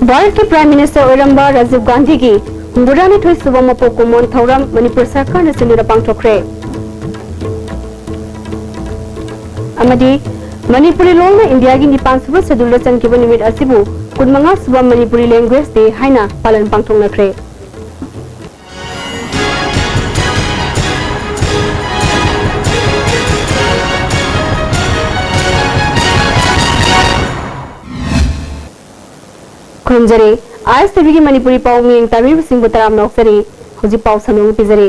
भारत के prime minister Oramba Rajiv Gandhi की हुंबुरानी थोई सुबह मपो कुमोन थौरम मणिपुर सरकार ने सिंधुरा पांगथोखरे अमदी मणिपुरी लोन में इंडिया की निपान सुबह शेड्यूल चंकिबो निमित असिबु कुनमंगा सुबह मणिपुरी लैंग्वेज डे हाइना पालन पांगथोखनख्रे खुंजरे आज टीवी की मणिपुरी पाव में तमिल सिंह तराम नौकरी हुजी पाव सनोंग पिजरे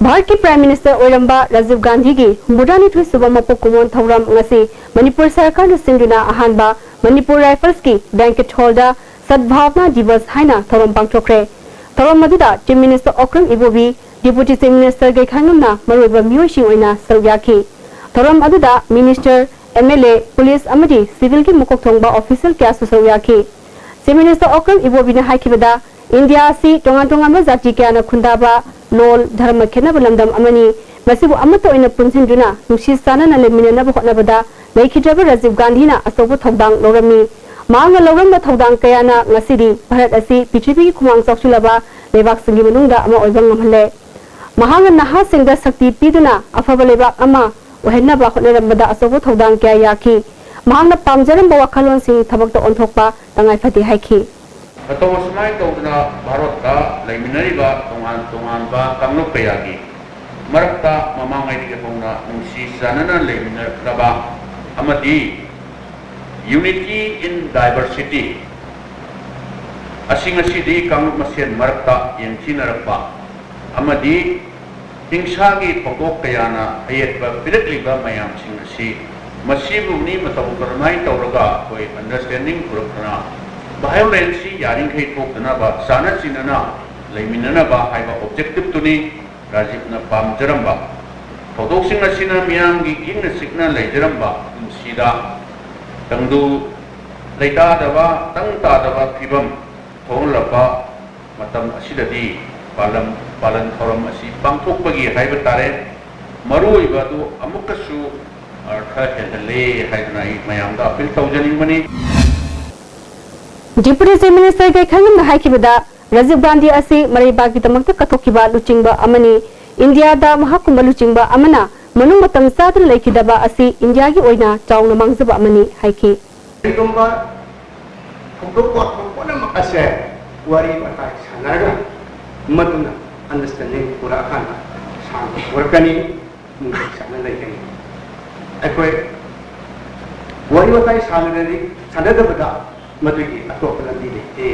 भारत के प्राइम मिनिस्टर ओरंबा राजीव गांधी की हुंबुरानी थुई सुबह मपो कुमोन थौरम ngasi मणिपुर सरकार ने सिंधुना अहानबा मणिपुर राइफल्स की बैंकेट हॉलदा सद्भावना दिवस हाइना थौरम पांगथोखरे थौरम मदुदा chief minister Okram Ibobi deputy chief minister गैखांगमना मरुइबा मियोइसिंग ओइना सरुयाखी थौरम अदुदा मिनिस्टर एमएलए पुलिस अमदी सिविल की मुकोक थोंगबा ऑफिशियल क्या सरुयाखी चीफ मिनिस्टर ओक्रम इबोबी ने हाइखिबदा इंडिया सी तोंगान तोंगान जाति क्याना खुंदाबा लोल धर्म खेनब लमदम अमनी मसिबु अमत ओइना पुनसिनदुना नुसी सानना लेमिनना बखनबदा लैखिद्रब राजीव गांधी ना असोबो थौदांग लौरमी मांग लौरम थौदांग कयाना ngasiदी भारत असि पृथ्वी की खुमांग चौसुलबा लेबाक सिंगी मनुंगदा अमा ओइबंग ngमहले महांग नहा सिंगदा शक्ति पीदुना अफबा लेबाक अमा ओहेनबा खनरमबदा असोबो थौदांग क्या याखी महांग पामजरम बवाखलोन सिंह थबक ओंथोकपा तंगाई फति हाइखी अतों समाय तौदना भारत का लैमिनरिबा तोंगान तोंगानबा कांगलो कयागी मरक्ता ममांगाइदि के होना नुसी सानना लैमिनरबा अमदी यूनिटी इन डाइवर्सिटी असिंगसिदि कांगलो मसेन मरक्ता यंचिनरबा अमदी हिंसागी थोक कयाना अयेतबा पिरकलिबा मयाम सिंगसी मसीबुनी मतौ करमाई तौरगा कोई अंडरस्टैंडिंग पुरखना वायलेंस यारिंखै थोकदनबा साना चिनना लैमिननबा हाइबा ऑब्जेक्टिव तुनी राजीवना पामजरंबा थोदोकसिंग असिना मियामगी इंग सिकना लैजरंबा सिदा तंगदु लैतादबा तंगतादबा फिबम थोंलबा मतम असिददी पालन थौरम असि पांथोकपगी हाइबा तारे मरुइबादु अमुकसु डिप्यूटी चीफ मिनिस्टर गैखांगम हाइखिबदा राजीव गांधी असि मरैबागी तमक कथोखिबा लुचिंगबा अमनी इंडिया दा महाकुंभ लुचिंगबा अमना मनु मतम सादन लैखिदबा असि इंडिया की ओइना चाउना मांगजबा अमनी हाइखि रिगुंबा फुगो कोन मकसे वारी मता सानागा मदुना अंडरस्टैंडिंग पूरा खाना सान वर्कनी साना लैखि अखोय वरी वताई सानरदी सानदबदा मदुगी अतोप लंदी लेते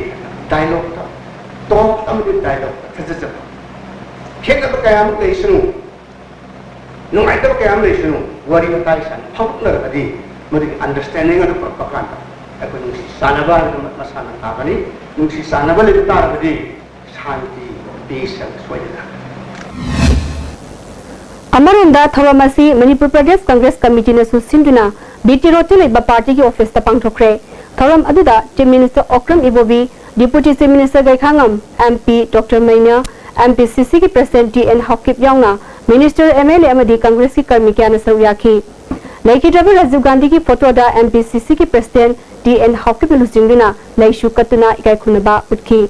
डायलॉग था तो अमदि डायलॉग थजजब खेगब कयाम लेसनु नुंगाइतब कयाम लेसनु वरी वताई सान फबलरदी मदुगी अंडरस्टैंडिंग अदु प्रकांता अखोय नुसी सानबा मसाना ताबनी नुसी सानबा ले तारबदी शांति पीस सोयदा अमरोंदा थौरमसी मणिपुर प्रदेश कांग्रेस कमिटी ने सुसिंदुना बीटी रोड लेबा पार्टी की ऑफिस ता पांगथोखरे थौरम अदुदा chief minister Okram Ibobi deputy chief minister Gaikhangam MP doctor मैना एमपीसीसी के प्रेसिडेंट टीएन हॉकिप यावना मिनिस्टर एमएलए अमदी कांग्रेस की कर्मी क्या सरुयाखी लैखिद्रब राजीव गांधी की फोटोदा एमपीसीसी के प्रेसिडेंट टीएन हॉकिप लुचिंगदुना लैशु कतुना इकाई खुनबा उठकी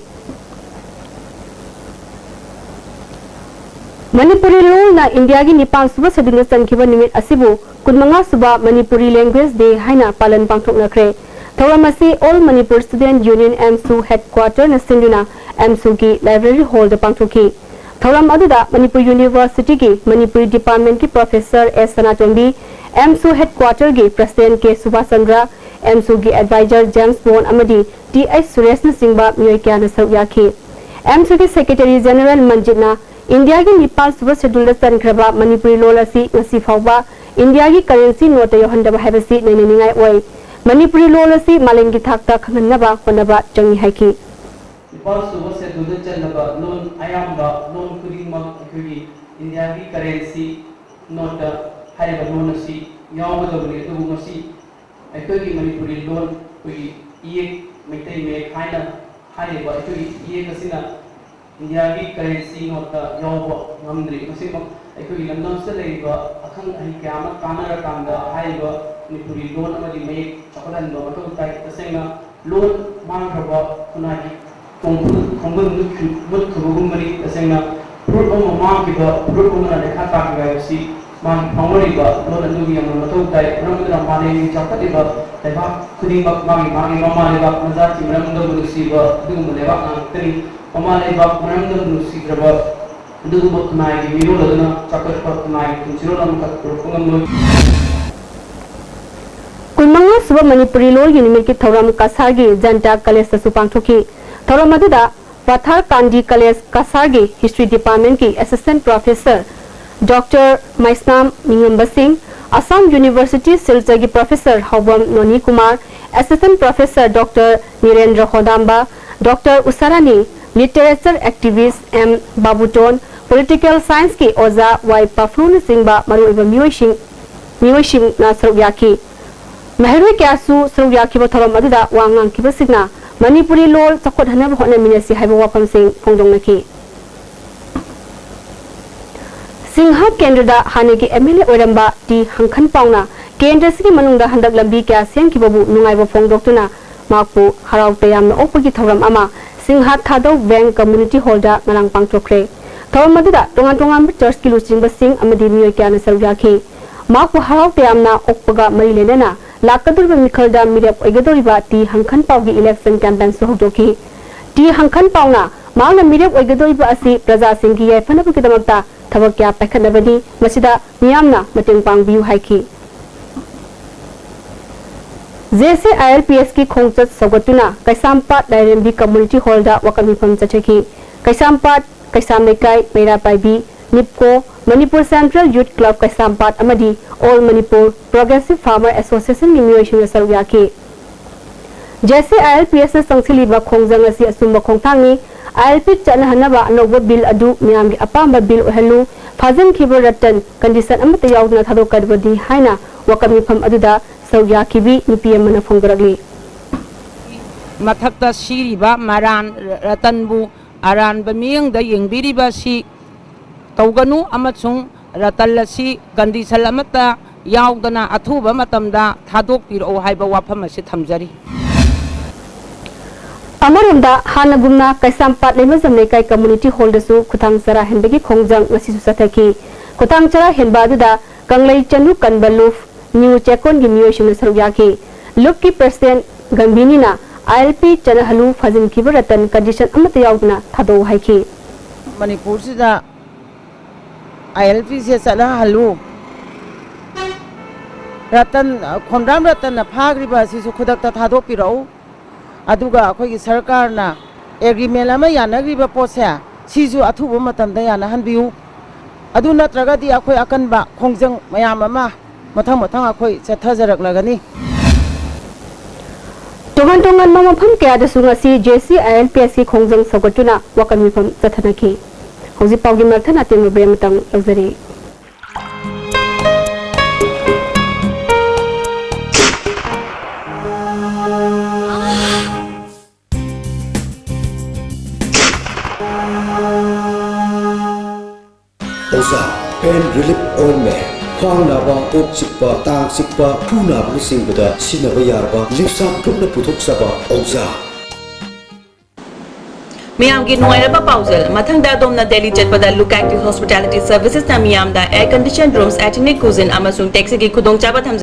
मणिपुरी लोन ना इंडिया की निपान सुबह शेड्यूल चंखिबा निमित असिबु कुनमंगा सुबह मणिपुरी लैंग्वेज डे हाइना पालन पांगथोखनख्रे थौरम असि all Manipur student union AMSU headquarter न सिंधुना एमसू की लाइब्रेरी हॉल द पांगथोखी थौरम अदुदा मणिपुर यूनिवर्सिटी की मणिपुरी डिपार्टमेंट की professor S Sanatombi AMSU headquarter की president K Subhash Chandra AMSU की एडवाइजर जेम्स बोन अमदी टीएच सुरेश न सिंगबा मियोय क्या न सरुयाखी एमसू की सेक्रेटरी जनरल मंजितना इंडिया की निपाल सुबह शेड्यूल चनख्रबा मणिपुरी लोल असि ngasi फावबा इंडिया की करेंसी नोट योहंदबा हैबसि नैनिनिंगाई ओय मणिपुरी लोल असि मालेंगी थाकता खंगनबा होनबा चंगी हाइखि निपाल सुबह शेड्यूल चनबा लोन आयामबा लोन खुदिमक अखुगी इंडिया की करेंसी नोट हाइबा लोन असि यावदबनि दुबु ngasi अखुगी मणिपुरी लोन खुगी ये मितै मे खाइना हाइबा अखुगी ये कसिना इंडिया की करेंसी नोट यावबो ngamdri masimak अखुगी लमदम से लेबा अखंग अहि क्याम कानर कांदा हाइबा Manipuri loan amadi may chakalan do mato tai tasena loan mang raba kunai kongun mut khubum mari tasena fruit om mang ki ba fruit om na lekha ta ga si mang phangori ba loan anu gi am mato tai ramudra mane ni chakati ba tai ba khudi ba mang mama le ba naza chi ramudra bu si ba du mu le ba tani mama le ba ramudra bu si ba du ba kunai gi miro ladna chakat pa kunai kunchiro lam ka pungam no कुलमंगा सुबह मणिपुरी लोल यूनिमिट की थौरम कासारगी जनता college तसु पांगथोकी थौरम अदुदा Patharkandi college कासारगी history department की assistant professor doctor Maisnam Ningamba Singh Assam university Silchar की professor Haobam Noni Kumar assistant professor doctor Nirendra होदाम्बा doctor Usharani literature activist M Babuton political science की ओजा वाई पाफ्रून सिंह मरुइबा मियोइशिंग ना सरुयाकी महरुई क्यासु सरुयाकी थौरम अदुदा वांगांग किबसिगना मणिपुरी लोल चखोदहनब होनमिनसी हाइबा वाफम सिंह फोंदोंनकी सिंहा केंद्र हानेगी एमएलए ओरंबा टी हंखन पाउना केंद्र सिगी मनुंगदा हंदक लंबी क्या सेंकिबबु नुंगाइबा फोंदोक्तुना माकु हराव तयामना ओपगी थौरम अमा सिंहा थादौ बैंक कम्युनिटी हॉलदा ngरang पांगथोखरे थौरम अदुदा तोंगान चर्च की लुचिंग बसिंग अमदी मियोय क्याना सरुयाकी माकु हराव तयामना ओपगा मरी लेना लाकदुरबा मिखलदा मिरप ओइगदोरिबा टी हंखन पाउगी इलेक्शन कैंपेन सुहदोकी टी हंखन पाउना मांगना मिरप ओइगदोरिबा असि प्रजा सिंगी याफनबकिदमक्ता थबक क्या पैखनबनी मसिदा मियामना मतेंग पांगबियु हाइकी जेसे आईएलपीएस की खोंगचत सौगतुना कैसामपाट डायरेंबी कम्युनिटी हॉलदा वकमिफम चचकी कैसामपाट कैसाम लेकाई मेरा पाइबी निपको Manipur central youth club Kaisampat अमदी all Manipur progressive farmer association की मियोइशिंग सरुयाकी जैसे आईएलपीएस संगसिलिबा खोंगजंग असि असुंबा खोंगथांगनी आईएलपी चनहनबा अनोबा बिल अदु मियामगी अपांबा बिल ओहल्लु फाजनखिबा रतन कंडीशन अमत यावना थादोकदबदी हाइना वकमिफम अदुदा सरुयाकीबी नुपी अमना फोंगरगली मथक्ता सिरिबा मारान रतनबु अरानबा मियंगदा यंगबिरिबा सि तौगनु अमसुंग रतन लसी कंडीशन अमता यावदना अथुबा मतमदा थादोकपिरो हाइबा वाफम असि थमजरी अमरुमदा हानगुमना कैसामपाट लेमजम लेकाई कम्युनिटी हॉलदसु खुतांग चरा हेनबगी खोंगजंग ngasisu sathaki खुतांग चरा हेनबा अदुदा कंगलै चनु कनबलुफ न्यू चेकोन की मियोइशिंग सरुयाकी लुक की प्रेसिडेंट गंभीनीना आईएलपी चनहलु फजिनखिबा रतन कंडीशन अमत यावदना थादो हाइकी मणिपुर सिदा आईएलपी से चना हलु रतन खोमराम रतन फाग्रिबा सिसु खुदकता थादोपिरो अदुगा अखोगी सरकारना एग्रीमेंट अमा यानग्रिबा पोसे सिजु अथुबा मतमदा याना हनबियु अदु नत्रगदि अखोय अकनबा खोंजंग मयाम अमा मथंग मथंग अखोय चथजरकलगनी तोंगन तोंगन ममफम कयादसु ngasi JC ILPS की खोंजंग सौगतुना वकमिफम चथनकी हौजि पाउगी मथना तेम ब्रेमतंग लग्जरी ओजा पेन रिलीफ ऑइंटमेंट ख्वांग नाबा कोक चिकपा तांग चिकपा फू नाबा सिंगबदा सिनबा यारबा लिपसा ग्रुपना पुथोकसबा ओजा मियाम की नुआइरबा पाउजल मथंगदा दोमना दिल्ली चटपदा लुक एक्टिव हॉस्पिटैलिटी सर्विसेज ना मियामदा air condition rooms ethnic cuisine अमसुंग टैक्सी की खुदोंगचाबा थम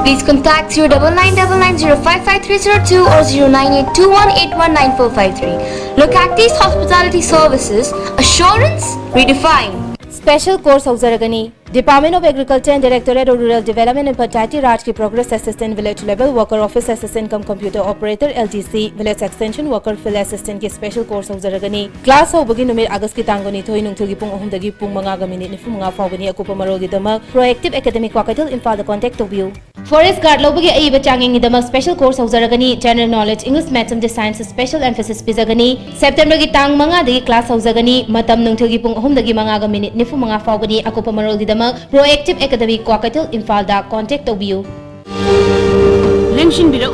Please contact 0999055302 or 098218194553. Look at these hospitality services. Assurance redefined. Special course Auzaragani, Department of Agriculture and Directorate of Rural Development and Panchayati Raj की Progress Assistant Village Level Worker Office Assistant cum Computer Operator LTC Village Extension Worker Field Assistant की Special course Auzaragani. Class होबगी नुमित अगस्त की तांगनी थोई नुंगथुगी पुंग अहुमदगी पुंग मंगा minute निफु मंगा फावगनी अकुपा मरोगी दमक Proactive Academic Wakatil Imphal the contact तोबियु. Forest Guard लोबगी अइबा चांगिंग दमक Special course Auzaragani. General Knowledge English Maths and Science Special Emphasis पिजगनी. September की तांग मंगा दगी class Auzaragani. मतम नुंगथुगी पुंग अहुमदगी मंगा मिनिट निफु मंगा फावगनी अकुपा मरोगी दमक Proactive Academic Wakatil Imphal दा contact तोबियु. Lengshin Biro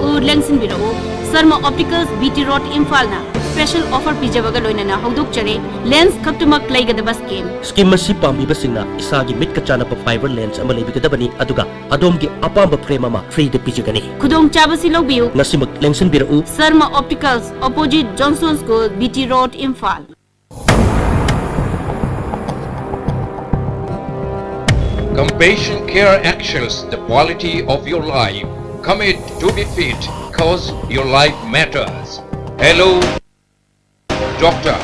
Sarma Opticals BT Road Imphal na special offer पीजबगा लोइनना हौदोकचरे लेंस खक्तमक लेगदबा स्कीम मसी पांबीबसिंगना इसागी मिटका चानप फाइबर लेंस अमा लेबिगदबनी अदुगा अदोमगी अपांब फ्रेम अमा फ्री दे पिजगनी खुदोंग चाबसी लौबियु नसिमक लेंसन Biro Sharma opticals opposite Johnson school BT road Imphal Compassion Care actuals the quality of your life. Commit to be fit cause your life matters. Hello Doctor.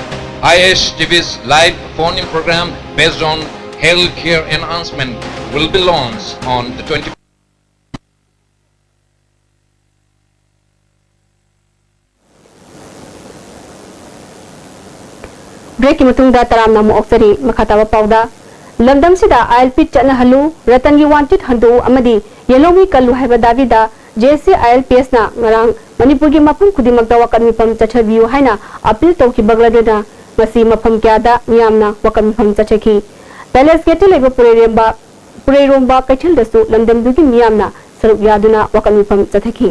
IS TV's live phone-in program based on health care enhancement will be launched on the 20th. Break की मतुंगदा तराम नाम ऑक्सरी मखातावा पाउदा लमदम सिदा ILP चना हलु रतन की wanted हंदो अमदी येलोमी Kallu हैबा दाविदा जेसी आईएलपीएस ना ngarang Manipur की मफम खुदिमकदा वकन मिफम चछबियु हाइना appeal तौकी बगलादेना मसी मफम क्यादा मियामना वकन मिफम चछकी palace gate लेबा पुरेरोंबा कैथल दसु लमदम दुगी मियामना सरुप यादुना वकन मिफम चथकी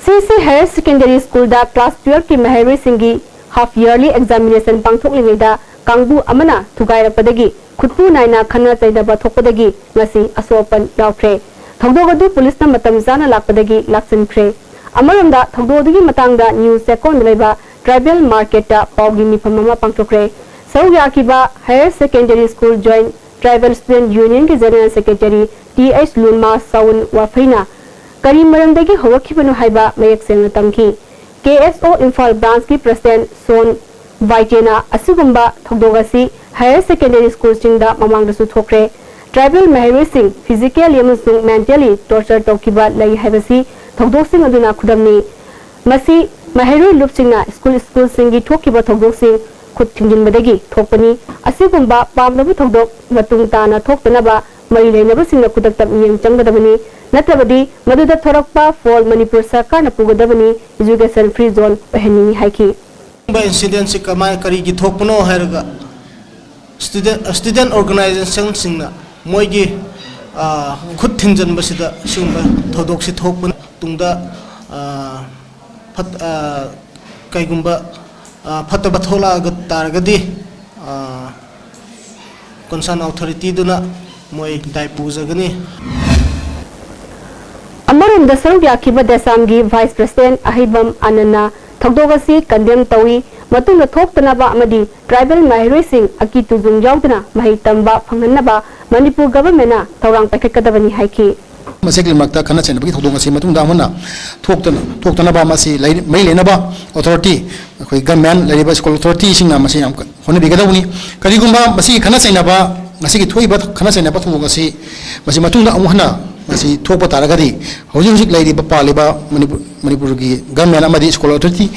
सीसी हायर सेकेंडरी स्कूल दा क्लास 12 की महरी सिंगी हाफ ईयरली एग्जामिनेशन पांथोकलिंगैदा कांगबु अमना थुगाइरपदगी खुदपु नाइना खन्ना चैदबा थोकपदगी ngasi असोपन यावख्रे थौदोगदु पुलिसना मतम जाना लाकपदगी लाक्सनख्रे अमरंदा थौदोदगी मतंगदा न्यूज सेकोन लेबा ट्राइबल मार्केटा पावगी मिफममा पांथोकरे सौयाकीबा higher secondary school joint tribal student union के जनरल सेक्रेटरी टीएच लुनमा साउन वाफैना करी मरंदगी हवखिबनु हाइबा मयक सेंग तंकी KSO इम्फाल ब्रांच की प्रेसिडेंट सोन वाइटेना असुगुम्बा थौदोगसी हायर सेकेंडरी स्कूल सिंगदा ममांगदसु थोक्रे ट्राइबल महरी सिंह फिजिकली अमसुंग मेंटली टॉर्चर तौकिबा लई हाइबसी थौदोसिंग अदुना खुदमनी मसी महरी लुपसिंगना स्कूल सिंगी थोकिबा थौदोसिंग खुद थिंजिनबदगी थोकपनी असुगुम्बा पामदबु थौदोक मतुंग ताना थोकतनबा मरी लेनबसिंगना खुदक्ता मियंग चंगदबनी नत्रबदी मदुदा थोरकपा फॉल मणिपुर सरकार न पुगदबनी एजुकेशन फ्री जोन पहनी हाइकी इंसिडेंट से कमाय करी की थोकपनो हैरगा स्टूडेंट ऑर्गेनाइजेशन सिंगना मोइगी खुद थिंजन बसिदा सिंबा थोदोक से थोकपन तुंगदा फत कईगुंबा फतबा थोला तारगदी कंसर्न अथॉरिटी दुना मोइ दायपुजगनी अमरुम दसरु याखिबा देसामगी वाइस प्रेसिडेंट अहिबम आनन्ना थौदोगसी कंडेम तौई मतुंग थोक्तनबा अमदी ट्राइबल महरी सिंह अकी तुजुंग याउदना महि तंबा फंगनबा मणिपुर गवर्नमेंटना थौरांग पाइखकदबनी हाइकी मसेकली मक्ता खना चेनबगी थौदोगसी मतुंगदा हमना थोक्तनबा मसी मै लेनबा अथॉरिटी अखोई गवर्नमेंट लेरिबा स्कूल अथॉरिटी सिंगना मसी हम होनबिगदबनी करिगुंबा मसी खना चेनबा मसी थोइबा खना चेनबा थौदोगसी मसी मतुंगदा अमुहना मसी थोप तारगदी हौजिक हौजिक लेरिबा पालिबा मणिपुर की गवर्नमेंट अमदी स्कूल अथॉरिटी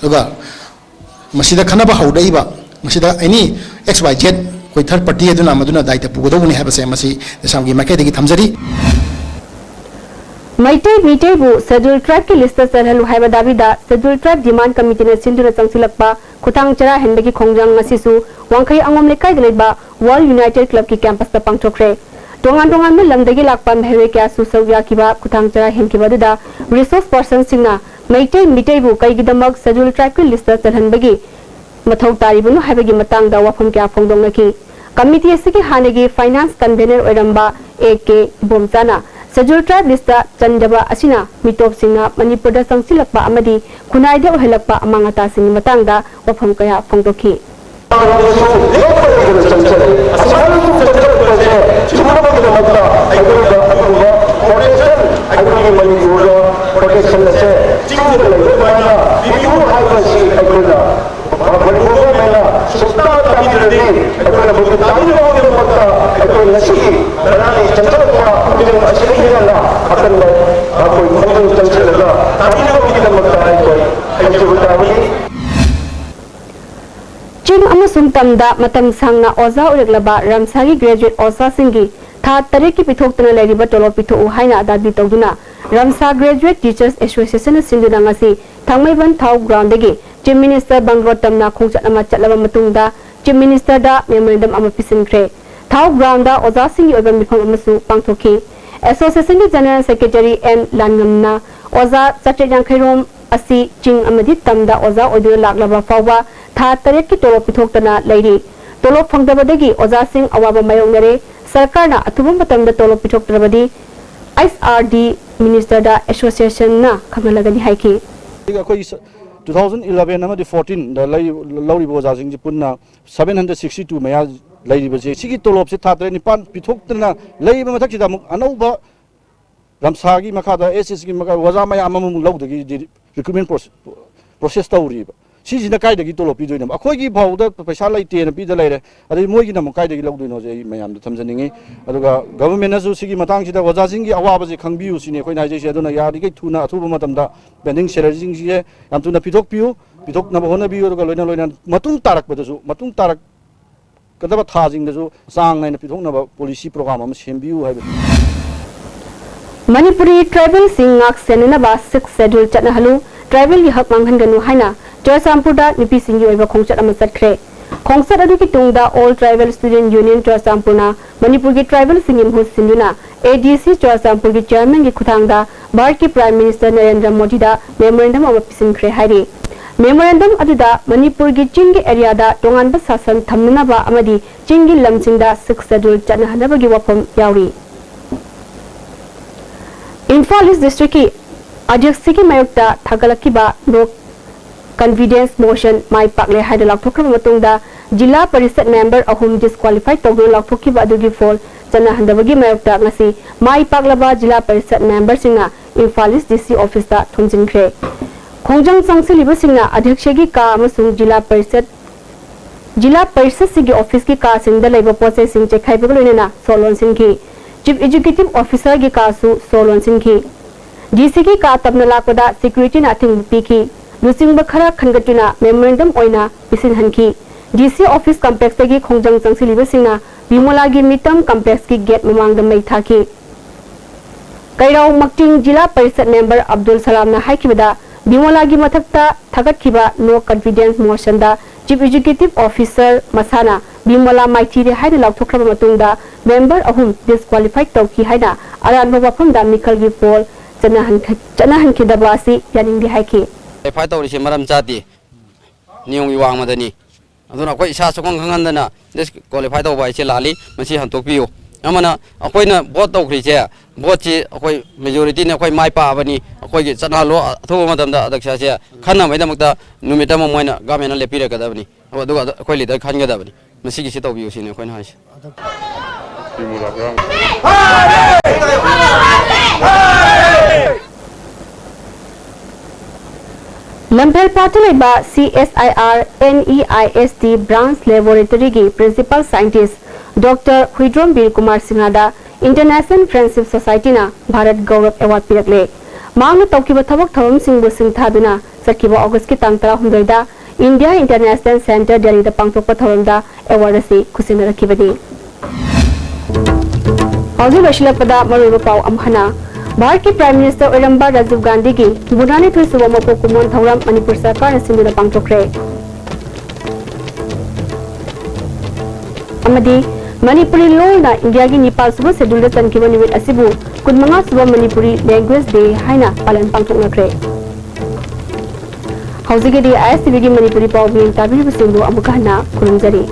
लगा मसीदा खनबा हौदइबा मसीदा एनी XYZ कोई थर्ड पार्टी अदुना मदुना दायित्व पुगदौनी हैबसे मसी देशामगी माइकेदगी थमजरी मीटेबु शेड्यूल ट्राइब की लिस्ट चलहलु हाइबा दाबिदा शेड्यूल ट्राइब डिमांड कमिटी ने सिंधुना चंगसिलकपा खुथांग चरा हेनबगी खोंजांग ngasisu वांखै अंगोम लेकाय लेबा वर्ल्ड यूनाइटेड क्लब की कैंपस ता पांगथोखरे तोंगान में लमदगी लाकपा महवे क्या सुसौया किबा खुथांग चरा हेनकिबदुदा रिसोर्स पर्सन सिंगना मीटेबु कईगिदमक शेड्यूल ट्राइब की लिस्ट चलहनबगी मथौ तारिबनु हाइबगी मतंगदा वाफम क्या फोंदोंगकी कमिटी असकी हानेगी फाइनेंस कन्वेनर ओरंबा AK बोमचाना शेड्यूल ट्राइब लिस्ट चंदबा असिना मिटोप सिंगना मणिपुर संगसिलकपा अमदी खुनाइदे ओहलकपा अमांगता सिंग मतंगदा वाफम क्या फोंदोखी चिम अमसुंग तमदा मतम सांगना ओजा उरगलबा रामसागी ग्रेजुएट ओजा सिंगी था तरे की पिथोक्तना लेरिबा टोलो पिथो हाइना दाबी तौदुना रामसा ग्रेजुएट टीचर्स एसोसिएशन सिंदुना ngasi थांगमैबन थाउ ग्राउंड दगी चिम मिनिस्टर बंगलो तमना खोंगचत अमा चतलबा मतुंगदा चिम मिनिस्टर दा मेमोरेंडम अमा पिसिनख्रे थाउ ग्राउंड दा ओजा सिंगी ओबम मिफम अमसु पांगथोखी एसोसिएशन की जनरल सेक्रेटरी एन लानगमना ओजा चट्टे यांखैरोम असी चिंग अमदी तमदा ओजा ओदुर लाक्लबा फावबा था तरेट की तोलो पिथोक्तना लैरी तोलो फंगदबदगी ओजा सिंह अवाबा मायोंगरे सरकारना अथुबा मतमदा तोलो पिथोक्तरबदी SRD मिनिस्टर दा एसोसिएशन ना खंगलगनी हाइकी 2011 अमदी 14 दा लौरिबो ओजा सिंह पुन्ना 762 मया लैरिबजे सिगी तोलोप से था तरेट निपान पिथोक्तना लैरिबा मथक्सिदा मुक अनौबा रमसागी मखादा एसएस की मखा वजा मयाम अमु लौदगी रिक्रूटमेंट प्रोसेस तौरीबा सिजिना कायदगी तोलो पिदोइना अखोइगी भाउदा पैसा लैते न पिदा लैरे अदि मोइगी नम कायदगी लौदोइनो जे मयाम थमजनिंगे अदुगा गवर्नमेंट नसु सिगी मतंगसिदा वजासिंगी अवाबजे खंगबियु सिने अखोइना हाइजे अदुना यारिगे थुना अथुबा मतमदा पेंडिंग सैलरीसिंग जे याम तुना पिथोकपियु पिथोकनबा होनबियु अदुगा लोइना लोइना मतुंग तारकबदसु मतुंग तारक कदबा थाजिंगदसु सांग नाइना पिथोकनबा पॉलिसी प्रोग्राम अम सेमबियु हाइबे मणिपुरी ट्राइबल सिंगाक सेननबा 6 शेड्यूल चटनहलु ट्राइबल हक मांगहनगनु हाइना चुरचांपुरदा निपी सिंगी ओइबा खोंगचट अमा चटख्रे खोंगचट अदुकी तुंगदा ऑल ट्राइबल स्टूडेंट यूनियन चुरचांपुरना मणिपुर की ट्राइबल सिंगी महुत सिंदुना ADC चुरचांपुर की चेयरमैन की खुथांगदा भारत की प्राइम मिनिस्टर नरेंद्र मोदी दा मेमोरेंडम अमा पिसिंख्रे हाइरि मेमोरेंडम अदुदा मणिपुर की चिंगी एरियादा तोंगानबा शासन थमनबा अमदी चिंगी लमसिंगदा 6 शेड्यूल चटनहनबगी वफम यावरी इम्फाल ईस्ट डिस्ट्रिक्ट की अध्यक्ष की मायोक्ता थागलकिबा नो कॉन्फिडेंस मोशन माई पाकले हाइड लाथोखरब मतुंगदा जिला परिषद मेंबर अहुम डिस्क्वालीफाई तौदुन लाथोखिबा अदुगी फोल चनहंदबगी मायोक्ता ngasi माई पाकलबा जिला परिषद मेंबर सिंगा इम्फाल ईस्ट डीसी ऑफिस दा थोंजिनख्रे खोंजंग संगसिलिबा सिंगा अध्यक्ष की का अमसुंग जिला परिषद सिगी ऑफिस की का सिंगदा लेबा पोसे सिंग चेखाइबग लोइना सोलोन सिंगी चीफ एजुकेटिव ऑफिसर की कासु सोलोन सिंगी डीसी की का तबना लापदा सिक्योरिटी नाथिंग पीकी लुसिंग बखरा खनगतुना मेमोरेंडम ओइना पिसिन हनकी डीसी ऑफिस कॉम्प्लेक्स की खोंजंग संगसिलिबा सिंगा बिमोला की मितम कॉम्प्लेक्स की गेट ममांग मै थाकी कैराव मक्टिंग जिला परिषद मेंबर अब्दुल सलाम ना हाइकिबदा बिमोला की मथक्ता थगतखिबा नो कॉन्फिडेंस मोशन दा चीफ एजुकेटिव ऑफिसर मसाना बिमोला माइथीरे हाइना लाउथोखरबा मतुंगदा मेंबर अहुम डिस्क्वालीफाइड तौकी हाइना अरानबा वफमदा मिखल की पोल चनहनखिदबा असि यानिंगदि हाइकी क्वालिफाई तौरिसे मरम चाती नियम वांगमदनी अदुना अखोइ इसा सुखं खंगनदना डिस्क्वालीफाई तौबा इसे लाली मसी हंतोकपियो अमना अखोइना भोट तौखरिसे भोट से अखोइ मेजॉरिटी ने अखोइ माइ पाबनी अखोइ के चनहलो अथोबा मतमदा अध्यक्ष से खन्ना मैदमक्ता नुमित अमा मोइना गवर्नमेंट लेपिरगदबनी अदुगा अखोइ लीडर खनगदबनी मसी की से तौबियो सिने अखोइना हाइसे लंफेल पाटलेबा CSIR NEIST ब्रांच लेबोरेटरी की प्रिंसिपल साइंटिस्ट डॉक्टर हुइड्रोम बीर कुमार सिंहादा इंटरनेशनल फ्रेंडशिप सोसाइटी ना भारत गौरव अवार्ड पिरकले मांग तौकिबा थबक थवम सिंह सिंथादुना सकिबा अगस्त की तांग 13 दा इंडिया इंटरनेशनल सेंटर दिल्ली दा पांगथोकपा थवमदा अवार्ड से खुसिन रखिबदी हौजी वशिलपदा मरुब पाव अमहना भारत के प्राइम मिनिस्टर ओरंबा राजीव गांधी की बुनानी थुई सुबह मपो कुमोन थौराम मणिपुर सरकार सिंधुदा पांगथोखरे अमदी मणिपुरी लोना इंडिया की नेपाल सुबह शेड्यूल चनखिबा निमित असिबु कुनमंगा सुबह मणिपुरी लैंग्वेज डे हाइना पालन पांगथोखनख्रे हौजी के डी ISTV की मणिपुरी पाव मिंग ताबिरबसिंदु अमुकहना खुलुमजरी।